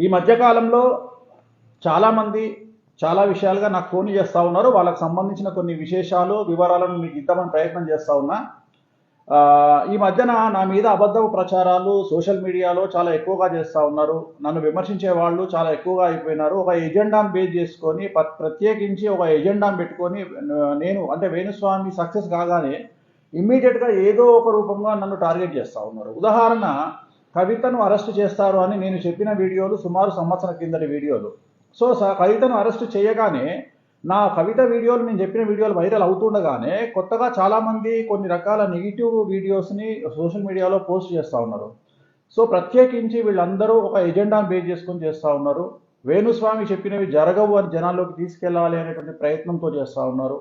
ఈ మధ్యకాలంలో చాలామంది చాలా విషయాలుగా నాకు ఫోన్ చేస్తూ ఉన్నారు. వాళ్ళకు సంబంధించిన కొన్ని విశేషాలు వివరాలను మీకు ఇద్దామని ప్రయత్నం చేస్తూ ఉన్నా. ఈ మధ్యన నా మీద అబద్ధపు ప్రచారాలు సోషల్ మీడియాలో చాలా ఎక్కువగా చేస్తూ ఉన్నారు. నన్ను విమర్శించే వాళ్ళు చాలా ఎక్కువగా అయిపోయినారు. ఒక ఎజెండాను బేస్ చేసుకొని ప్రత్యేకించి ఒక ఎజెండాను పెట్టుకొని నేను అంటే వేణుస్వామి సక్సెస్ కాగానే ఇమ్మీడియట్గా ఏదో ఒక రూపంగా నన్ను టార్గెట్ చేస్తూ ఉన్నారు. ఉదాహరణ, కవితను అరెస్ట్ చేస్తారు అని నేను చెప్పిన వీడియోలు సుమారు సంవత్సరం కిందటి వీడియోలు. సో కవితను అరెస్ట్ చేయగానే నా కవిత వీడియోలు, నేను చెప్పిన వీడియోలు వైరల్ అవుతుండగానే కొత్తగా చాలామంది కొన్ని రకాల నెగిటివ్ వీడియోస్ని సోషల్ మీడియాలో పోస్ట్ చేస్తూ ఉన్నారు. సో ప్రత్యేకించి వీళ్ళందరూ ఒక ఎజెండాను బేస్ చేసుకొని చేస్తూ ఉన్నారు. వేణుస్వామి చెప్పినవి జరగవు అని జనాల్లోకి తీసుకెళ్లాలి అనేటువంటి ప్రయత్నంతో చేస్తూ ఉన్నారు.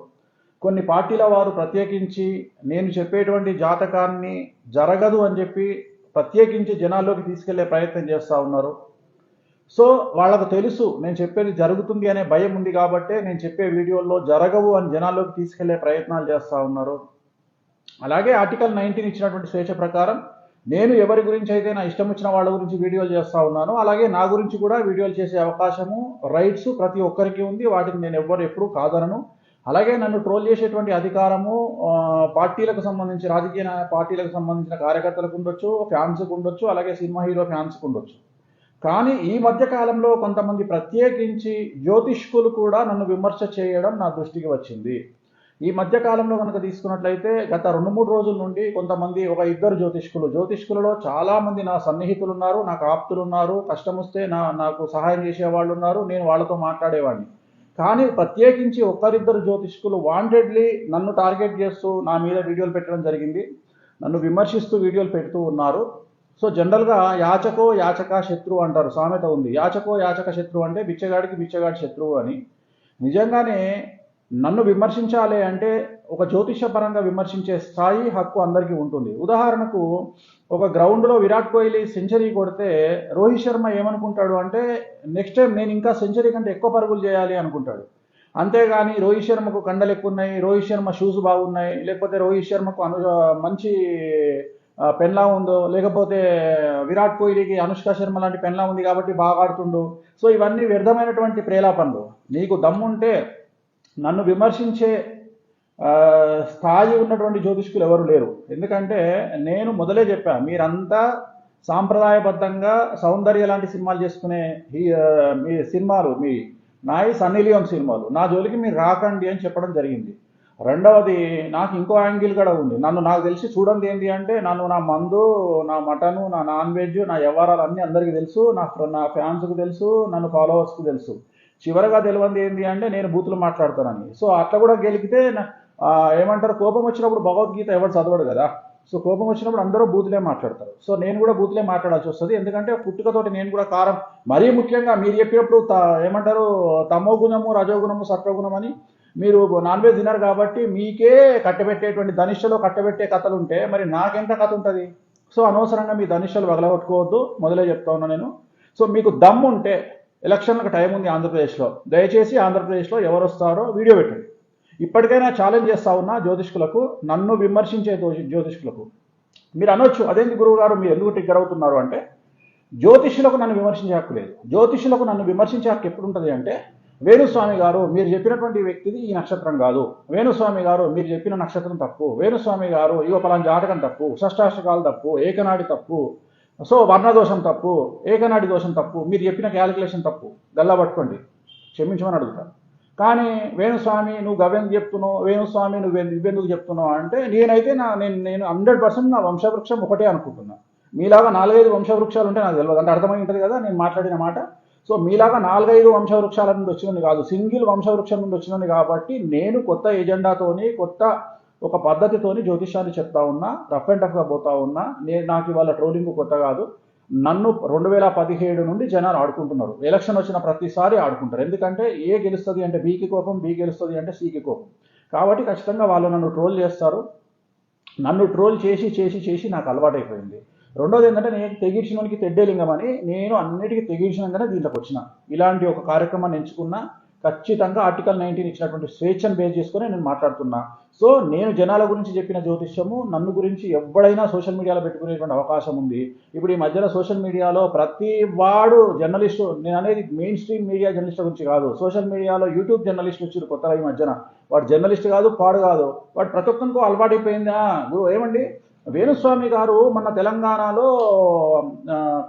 కొన్ని పార్టీల వారు ప్రత్యేకించి నేను చెప్పేటువంటి జాతకాన్ని జరగదు అని చెప్పి ప్రత్యేకించి జనాల్లోకి తీసుకెళ్లే ప్రయత్నం చేస్తూ ఉన్నారు. సో వాళ్ళకు తెలుసు నేను చెప్పేది జరుగుతుంది అనే భయం ఉంది కాబట్టే నేను చెప్పే వీడియోల్లో జరగవు అని జనాల్లోకి తీసుకెళ్లే ప్రయత్నాలు చేస్తూ ఉన్నారు. అలాగే ఆర్టికల్ 19 ఇచ్చినటువంటి స్వేచ్ఛ ప్రకారం నేను ఎవరి గురించి అయితే నా ఇష్టం వచ్చిన వాళ్ళ గురించి వీడియోలు చేస్తూ ఉన్నాను, అలాగే నా గురించి కూడా వీడియోలు చేసే అవకాశము, రైట్స్ ప్రతి ఒక్కరికి ఉంది. వాటిని నేను ఎప్పుడూ కాదనను. అలాగే నన్ను ట్రోల్ చేసేటువంటి అధికారము పార్టీలకు సంబంధించి, రాజకీయ పార్టీలకు సంబంధించిన కార్యకర్తలకు ఉండొచ్చు, ఫ్యాన్స్కు ఉండొచ్చు, అలాగే సినిమా హీరో ఫ్యాన్స్కు ఉండొచ్చు. కానీ ఈ మధ్య కాలంలో కొంతమంది ప్రత్యేకించి జ్యోతిష్కులు కూడా నన్ను విమర్శ చేయడం నా దృష్టికి వచ్చింది. ఈ మధ్య కాలంలో కనుక తీసుకున్నట్లయితే గత 2-3 రోజుల నుండి కొంతమంది, ఒక 2 జ్యోతిష్కులలో చాలామంది నా సన్నిహితులు ఉన్నారు, నాకు ఆప్తులు ఉన్నారు, కష్టం వస్తే నాకు సహాయం చేసేవాళ్ళు ఉన్నారు, నేను వాళ్ళతో మాట్లాడేవాడిని. కానీ ప్రత్యేకించి 1-2 జ్యోతిష్కులు వాంటెడ్లీ నన్ను టార్గెట్ చేస్తూ నా మీద వీడియోలు పెట్టడం జరిగింది. నన్ను విమర్శిస్తూ వీడియోలు పెడుతూ ఉన్నారు. సో జనరల్గా యాచకో యాచక శత్రువు అంటారు, సామెత ఉంది. యాచకో యాచక శత్రువు అంటే బిచ్చగాడికి బిచ్చగాడి శత్రువు అని. నిజంగానే నన్ను విమర్శించాలి అంటే ఒక జ్యోతిషపరంగా విమర్శించే స్థాయి, హక్కు అందరికీ ఉంటుంది. ఉదాహరణకు, ఒక గ్రౌండ్లో విరాట్ కోహ్లీ సెంచరీ కొడితే రోహిత్ శర్మ ఏమనుకుంటాడు అంటే నెక్స్ట్ టైం నేను ఇంకా సెంచరీ కంటే ఎక్కువ పరుగులు చేయాలి అనుకుంటాడు. అంతేగాని రోహిత్ శర్మకు కండలు ఎక్కువ ఉన్నాయి, రోహిత్ శర్మ షూస్ బాగున్నాయి, లేకపోతే రోహిత్ శర్మకు మంచి పెన్లా ఉందో, లేకపోతే విరాట్ కోహ్లీకి అనుష్క శర్మ లాంటి పెన్లా ఉంది కాబట్టి బాగా ఆడుతుండు. సో ఇవన్నీ వ్యర్థమైనటువంటి ప్రేలాపనలు. నీకు దమ్ముంటే నన్ను విమర్శించే స్థాయి ఉన్నటువంటి జ్యోతిష్కులు ఎవరు లేరు. ఎందుకంటే నేను మొదలే చెప్పా, మీరంతా సాంప్రదాయబద్ధంగా సౌందర్య లాంటి సినిమాలు చేసుకునే మీ సినిమాలు, మీ నాయి సన్నీ లియోన్ సినిమాలు, నా జోలికి మీరు రాకండి అని చెప్పడం జరిగింది. రెండవది, నాకు ఇంకో యాంగిల్ కూడా ఉంది. నాకు తెలిసి చూడండి ఏంటి అంటే, నా మందు, నా మటను, నా నాన్ వెజ్, నా వ్యవహారాలు అన్నీ అందరికీ తెలుసు, నా ఫ్యాన్స్కు తెలుసు, నన్ను ఫాలోవర్స్కు తెలుసు. చివరగా తెలియంది ఏంటి అంటే నేను బూతులు మాట్లాడతానని. సో అట్లా కూడా గెలికితే ఏమంటారు, కోపం వచ్చినప్పుడు భగవద్గీత ఎవరు చదవడు కదా. సో కోపం వచ్చినప్పుడు అందరూ బూతులే మాట్లాడతారు. సో నేను కూడా బూతులే మాట్లాడాల్సి వస్తుంది. ఎందుకంటే పుట్టుకతోటి నేను కూడా కారం, మరీ ముఖ్యంగా మీరు చెప్పినప్పుడు ఏమంటారు, తమో గుణము, రజోగుణము, సత్వగుణం అని మీరు నాన్ వెజ్ తినరు కాబట్టి మీకే కట్టబెట్టేటువంటి ధనిష్టలో కట్టబెట్టే కథలు ఉంటే మరి నాకెంత కథ ఉంటుంది. సో అనవసరంగా మీ ధనిష్టలు వగలగొట్టుకోవద్దు, మొదలే చెప్తా ఉన్నా నేను. సో మీకు దమ్ము ఉంటే, ఎలక్షన్లకు టైం ఉంది ఆంధ్రప్రదేశ్లో, దయచేసి ఆంధ్రప్రదేశ్లో ఎవరు వస్తారో వీడియో పెట్టండి. ఇప్పటికైనా ఛాలెంజ్ చేస్తా ఉన్నా జ్యోతిష్కులకు, నన్ను విమర్శించే జ్యోతిష్కులకు. మీరు అనొచ్చు, అదేంటి గురువు గారు మీరు ఎందుకు ట్రిగ్గర్ అవుతున్నారు అంటే, జ్యోతిష్యులకు నన్ను విమర్శించే హక్కు లేదు. జ్యోతిష్యులకు నన్ను విమర్శించే హక్కు ఎప్పుడు ఉంటుంది అంటే, వేణుస్వామి గారు మీరు చెప్పినటువంటి వ్యక్తిది ఈ నక్షత్రం కాదు, వేణుస్వామి గారు మీరు చెప్పిన నక్షత్రం తప్పు, వేణుస్వామి గారు ఇగో పలానా జాతకం తప్పు, షష్టాష్టకాలు తప్పు, ఏకనాడి తప్పు, సో వర్ణదోషం తప్పు, ఏకనాడి దోషం తప్పు, మీరు చెప్పిన క్యాలిక్యులేషన్ తప్పు, గల్లా పట్టుకోండి, క్షమించమని అడుగుతాను. కానీ వేణుస్వామి నువ్వు గవ్వెందుకు చెప్తున్నావు, వేణుస్వామి నువ్వెందుకు చెప్తున్నావు అంటే, నేనైతే నేను 100% నా వంశవృక్షం ఒకటే అనుకుంటున్నా. మీలాగా 4-5 వంశవృక్షాలు ఉంటే నాకు తెలియదు, అంటే అర్థమై ఉంటుంది కదా నేను మాట్లాడిన మాట. సో మీలాగా 4-5 వంశవృక్షాల నుండి వచ్చినది కాదు, సింగిల్ వంశవృక్షం నుండి వచ్చినది కాబట్టి నేను కొత్త ఎజెండాతోని, కొత్త ఒక పద్ధతితోని జ్యోతిష్యాన్ని చెప్తా ఉన్నా, రఫ్ అండ్ టఫ్గా పోతా ఉన్నా. నాకు ఇవాళ ట్రోలింగ్ కొత్త కాదు. నన్ను 2017 నుండి జనాలు ఆడుకుంటున్నారు. ఎలక్షన్ వచ్చిన ప్రతిసారి ఆడుకుంటారు. ఎందుకంటే ఏ గెలుస్తుంది అంటే బీకి కోపం, బీ గెలుస్తుంది అంటే సీకి కోపం. కాబట్టి ఖచ్చితంగా వాళ్ళు నన్ను ట్రోల్ చేస్తారు. నన్ను ట్రోల్ చేసి చేసి చేసి నాకు అలవాటైపోయింది. రెండోది ఏంటంటే, నేను తెగించినోనికి తెడ్డే లింగం అని, నేను అన్నిటికీ తెగించినాకనే దీంట్లోకి వచ్చిన. ఇలాంటి ఒక కార్యక్రమాన్ని ఎంచుకున్నా. ఖచ్చితంగా ఆర్టికల్ 19 ఇచ్చినటువంటి స్వేచ్ఛను బేస్ చేసుకుని నేను మాట్లాడుతున్నా. సో నేను జనాల గురించి చెప్పిన జ్యోతిష్యము, నన్ను గురించి ఎవడైనా సోషల్ మీడియాలో పెట్టుకునేటువంటి అవకాశం ఉంది. ఇప్పుడు ఈ మధ్యన సోషల్ మీడియాలో ప్రతి వాడు జర్నలిస్టు, నేను అనేది మెయిన్ స్ట్రీమ్ మీడియా జర్నలిస్ట్ గురించి కాదు, సోషల్ మీడియాలో యూట్యూబ్ జర్నలిస్ట్ వచ్చారు కొత్తగా ఈ మధ్యన. వాడు జర్నలిస్ట్ కాదు, పాడు కాదు, వాడు ప్రతి ఒక్కరికో అలవాటైపోయిందా. ఏమండి, వేణుస్వామి గారు మన తెలంగాణలో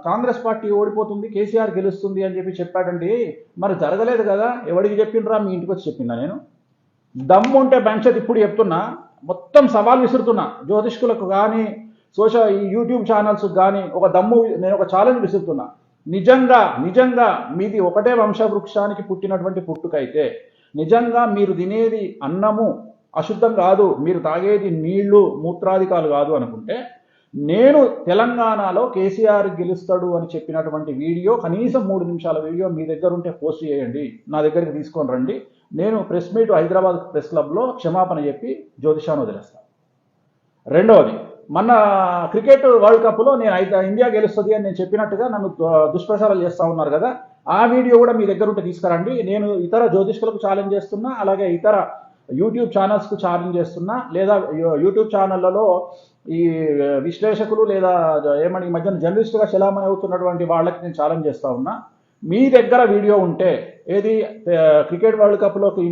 కాంగ్రెస్ పార్టీ ఓడిపోతుంది, కేసీఆర్ గెలుస్తుంది అని చెప్పి చెప్పాడండి. మరి జరగలేదు కదా, ఎవరికి చెప్పిండ్రా? మీ ఇంటికి వచ్చి చెప్పిందా నేను? దమ్ము ఉంటే భవిష్యత్ ఇప్పుడు చెప్తున్నా, మొత్తం సవాల్ విసురుతున్నా జ్యోతిష్కులకు కానీ ఈ యూట్యూబ్ ఛానల్స్ కానీ ఒక దమ్ము, నేను ఒక ఛాలెంజ్ విసురుతున్నా. నిజంగా మీది ఒకటే వంశవృక్షానికి పుట్టినటువంటి పుట్టుకైతే, నిజంగా మీరు తినేది అన్నము అశుద్ధం కాదు, మీరు తాగేది నీళ్లు మూత్రాధికాలు కాదు అనుకుంటే, నేను తెలంగాణలో కేసీఆర్ గెలుస్తాడు అని చెప్పినటువంటి వీడియో, కనీసం 3 నిమిషాల వీడియో మీ దగ్గర ఉంటే పోస్ట్ చేయండి, నా దగ్గరికి తీసుకొని రండి. నేను ప్రెస్ మీట్ హైదరాబాద్ ప్రెస్ క్లబ్లో క్షమాపణ చెప్పి జ్యోతిషాన్ని వదిలేస్తాను. రెండవది, మన క్రికెట్ వరల్డ్ కప్లో నేను ఇండియా గెలుస్తుంది అని నేను చెప్పినట్టుగా నన్ను దుష్ప్రచారాలు చేస్తూ ఉన్నారు కదా, ఆ వీడియో కూడా మీ దగ్గర ఉంటే తీసుకురండి. నేను ఇతర జ్యోతిష్కులకు ఛాలెంజ్ చేస్తున్నా, అలాగే ఇతర యూట్యూబ్ ఛానల్స్కు ఛాలెంజ్ చేస్తున్నా, లేదా యూట్యూబ్ ఛానళ్లలో ఈ విశ్లేషకులు లేదా ఏమని ఈ మధ్యన జర్నలిస్టుగా చలామణి అవుతున్నటువంటి వాళ్ళకి నేను ఛాలెంజ్ చేస్తూ ఉన్నా. మీ దగ్గర వీడియో ఉంటే, ఏది క్రికెట్ వరల్డ్ కప్లోకి